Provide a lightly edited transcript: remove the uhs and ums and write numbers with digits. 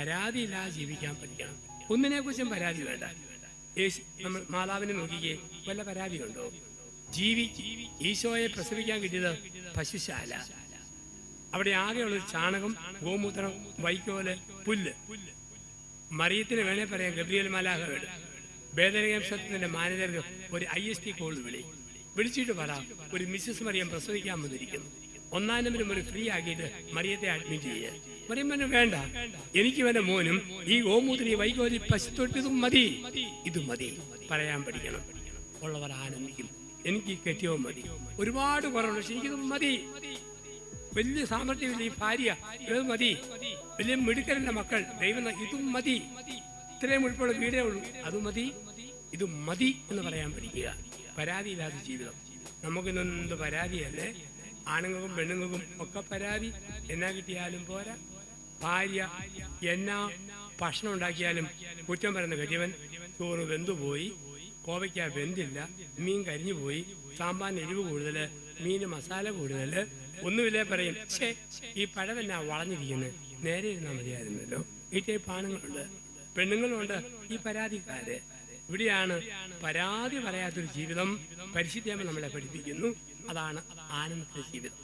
പരാതിയില്ലാതെ ജീവിക്കാൻ പഠിക്കണം. ഒന്നിനെക്കുറിച്ചും പരാതി വേണ്ട. നമ്മൾ മാതാവിനെ നോക്കിക്കേ, വല്ല പരാതിയുണ്ടോ? ഈശോയെ പ്രസവിക്കാൻ കിട്ടിയത് പശുശാല. അവിടെ ആകെയുള്ളൊരു ചാണകം, ഗോമൂത്രം, വൈക്കോല്, പുല്ല്. മറിയത്തിന് വേണേ പറയാം ഗബ്രിയേൽ മാലാഖയോട് ബേഥലഹേം ക്ഷേത്രത്തിന്റെ മാനേജർക്ക് ഒരു IST കോൾ വിളിച്ചിട്ട് പറ, ഒരു മിസ്സസ് മറിയം പ്രസവിക്കാൻ വന്നിരിക്കുന്നു, 1-ാം നമ്പരും ഒരു ഫ്രീ ആക്കിയിട്ട് മറിയത്തെ അഡ്മിറ്റ് ചെയ്യുക. മറിയം പറഞ്ഞു, വേണ്ട, എനിക്ക് എന്റെ മോനും ഈ ഗോമൂത്രം, ഈ വൈകോലി, പശുത്തൊട്ടിതും മതി, ഇത് മതി പറയാൻ പഠിക്കണം. ഉള്ളവർ ആനന്ദിക്കും. എനിക്ക് കെട്ടിയോ മതി, ഒരുപാട് കുറവുണ്ട്, പക്ഷെ എനിക്കിത് മതി. വലിയ സാമർഥ്യമില്ല ഈ ഭാര്യ, ഇത് മതി. വലിയ മിടുക്കരല്ല മക്കൾ, ദൈവം ഇതും മതി. ഇത്രയും ഉൾപ്പെടെ വീടേ ഉള്ളൂ, അത് മതി, ഇത് മതി എന്ന് പറയാൻ പഠിക്കുക. പരാതിയില്ലാത്ത ജീവിതം. നമുക്കിന്നൊന്നും പരാതിയല്ലേ? ആണുങ്ങൾക്കും പെണ്ണുങ്ങൾക്കും ഒക്കെ പരാതി. എന്നാ കിട്ടിയാലും പോരാ. ഭാര്യ എന്നാ ഭക്ഷണം ഉണ്ടാക്കിയാലും കുറ്റം പറയുന്ന കെട്ടിയവൻ, ചോറ് വെന്തുപോയി, കോവയ്ക്ക വെന്തില്ല, മീൻ കരിഞ്ഞു പോയി, സാമ്പാറിന് എരിവ് കൂടുതൽ, മീന് മസാല കൂടുതൽ, ഒന്നുമില്ലേ പറയും, ഛേ ഈ പഴമെന്നാ വളഞ്ഞിരിക്കുന്നത്, നേരെ ഇരുന്നാൽ മതിയായിരുന്നല്ലോ. ഈ ടൈപ്പ് ആണുങ്ങളുണ്ട്, പെണ്ണുങ്ങളുണ്ട് ഈ പരാതിക്കാര്. ഇവിടെയാണ് പരാതി പറയാത്തൊരു ജീവിതം പരിശുദ്ധ നമ്മളെ പഠിപ്പിക്കുന്നു. അതാണ് ആനന്ദത്തിന്റെ ജീവിതം.